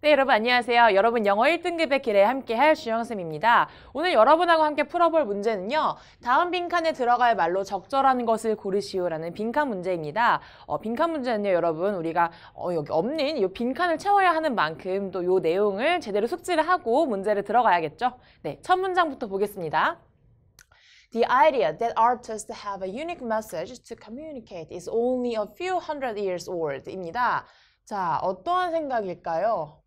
네, 여러분 안녕하세요. 여러분 영어 1등급의 길에 함께할 주영쌤입니다. 오늘 여러분하고 함께 풀어볼 문제는요. 다음 빈칸에 들어갈 말로 적절한 것을 고르시오라는 빈칸 문제입니다. 빈칸 문제는요, 여러분 우리가 여기 없는 이 빈칸을 채워야 하는 만큼 또 이 내용을 제대로 숙지를 하고 문제를 들어가야겠죠. 네, 첫 문장부터 보겠습니다. The idea that artists have a unique message to communicate is only a few hundred years old 입니다. 자, 어떠한 생각일까요?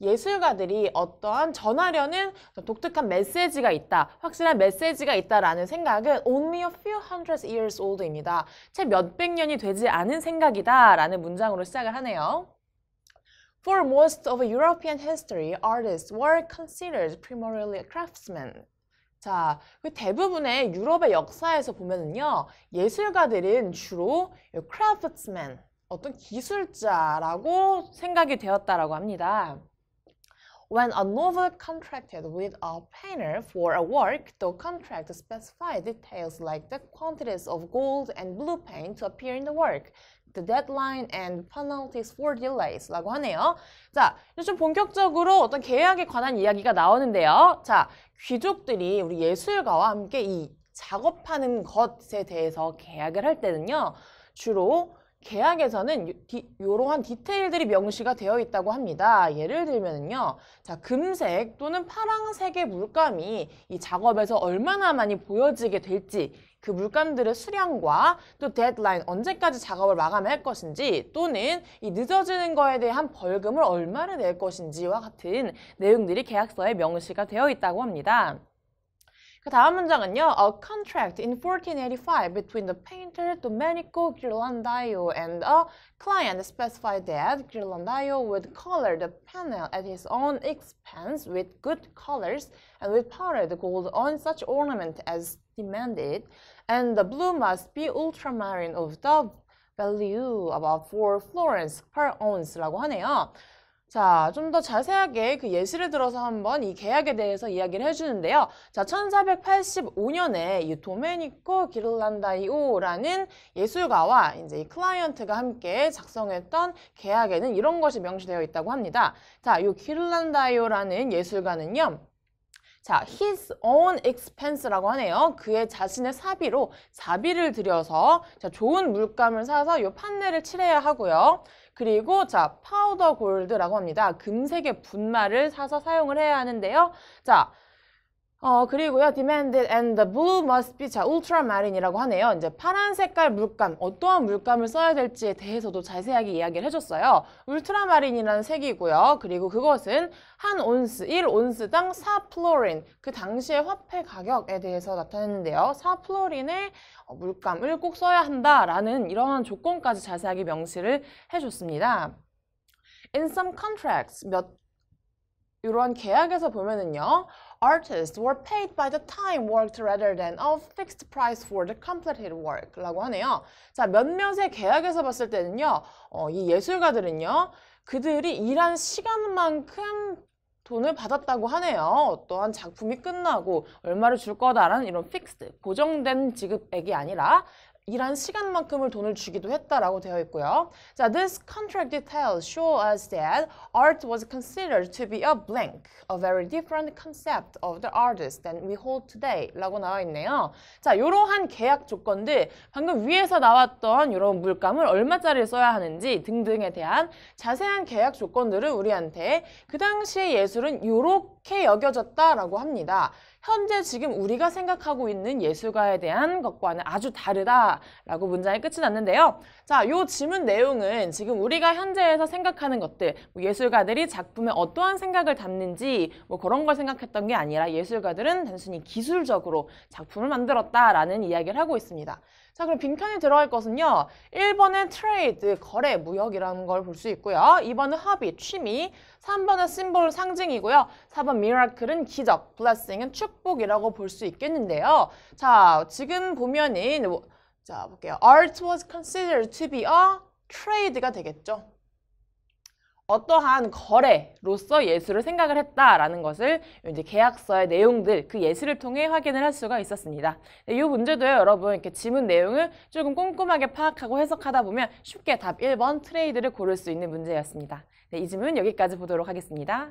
예술가들이 어떠한 전하려는 독특한 메시지가 있다, 확실한 메시지가 있다라는 생각은 only a few hundred years old입니다. 채 몇백 년이 되지 않은 생각이다 라는 문장으로 시작을 하네요. For most of European history, artists were considered primarily craftsmen. 자, 그 대부분의 유럽의 역사에서 보면은요, 예술가들은 주로 craftsmen, 어떤 기술자라고 생각이 되었다라고 합니다. When a novel contracted with a painter for a work, the contract specified details like the quantities of gold and blue paint to appear in the work, the deadline and penalties for delays 라고 하네요. 자, 이제 좀 본격적으로 어떤 계약에 관한 이야기가 나오는데요. 자, 귀족들이 우리 예술가와 함께 이 작업하는 것에 대해서 계약을 할 때는요, 주로 계약에서는 이러한 디테일들이 명시가 되어 있다고 합니다. 예를 들면요, 자, 금색 또는 파란색의 물감이 이 작업에서 얼마나 많이 보여지게 될지, 그 물감들의 수량과 또 데드라인, 언제까지 작업을 마감할 것인지, 또는 이 늦어지는 거에 대한 벌금을 얼마를 낼 것인지와 같은 내용들이 계약서에 명시가 되어 있다고 합니다. 그 다음 문장은요. A contract in 1485 between the painter Domenico Ghirlandaio and a client specified that Ghirlandaio would color the panel at his own expense with good colors and with powdered gold on such ornament as demanded, and the blue must be ultramarine of the value about 4 florins per ounce라고 하네요. 자, 좀 더 자세하게 그 예시를 들어서 한번 이 계약에 대해서 이야기를 해주는데요. 자, 1485년에 이 도메니코 기를란다이오라는 예술가와 이제 이 클라이언트가 함께 작성했던 계약에는 이런 것이 명시되어 있다고 합니다. 자, 이 기를란다이오라는 예술가는요. 자, his own expense라고 하네요. 그의 자신의 사비로 사비를 들여서 자, 좋은 물감을 사서 이 판넬을 칠해야 하고요. 그리고 자, 파우더 골드라고 합니다. 금색의 분말을 사서 사용을 해야 하는데요. 자, 그리고요, demanded and the blue must be, 자, ultramarine이라고 하네요. 이제 파란 색깔 물감, 어떠한 물감을 써야 될지에 대해서도 자세하게 이야기를 해줬어요. 울트라마린이라는 색이고요. 그리고 그것은 한 온스, 1온스당 4플로린, 그 당시의 화폐 가격에 대해서 나타냈는데요. 4플로린의 물감을 꼭 써야 한다라는 이런 조건까지 자세하게 명시를 해줬습니다. In some contracts, 이러한 계약에서 보면은요, artists were paid by the time worked rather than a fixed price for the completed work 라고 하네요. 자, 몇몇의 계약에서 봤을 때는요, 이 예술가들은요, 그들이 일한 시간만큼 돈을 받았다고 하네요. 어떠한 작품이 끝나고 얼마를 줄 거다라는 이런 fixed, 고정된 지급액이 아니라 일한 시간만큼을 돈을 주기도 했다라고 되어 있고요. 자, this contract details show us that art was considered to be a blank, a very different concept of the artist than we hold today 라고 나와 있네요. 자, 이러한 계약 조건들, 방금 위에서 나왔던 이런 물감을 얼마짜리 써야 하는지 등등에 대한 자세한 계약 조건들을 우리한테 그 당시의 예술은 이렇게 여겨졌다라고 합니다. 현재 지금 우리가 생각하고 있는 예술가에 대한 것과는 아주 다르다라고 문장이 끝이 났는데요. 자, 이 지문 내용은 지금 우리가 현재에서 생각하는 것들, 예술가들이 작품에 어떠한 생각을 담는지 그런 걸 생각했던 게 아니라 예술가들은 단순히 기술적으로 작품을 만들었다라는 이야기를 하고 있습니다. 자, 그럼 빈칸에 들어갈 것은요. 1번은 트레이드, 거래, 무역이라는 걸 볼 수 있고요. 2번은 허비, 취미, 3번은 심볼, 상징이고요. 4번 미라클은 기적, 블레싱은 축복이라고 볼 수 있겠는데요. 자, 지금 보면은 자, 볼게요. Art was considered to be a trade가 되겠죠. 어떠한 거래로서 예수를 생각을 했다라는 것을 이제 계약서의 내용들, 그 예시를 통해 확인을 할 수가 있었습니다. 이 문제도요, 여러분 이렇게 지문 내용을 조금 꼼꼼하게 파악하고 해석하다 보면 쉽게 답 1번 트레이드를 고를 수 있는 문제였습니다. 이 질문 여기까지 보도록 하겠습니다.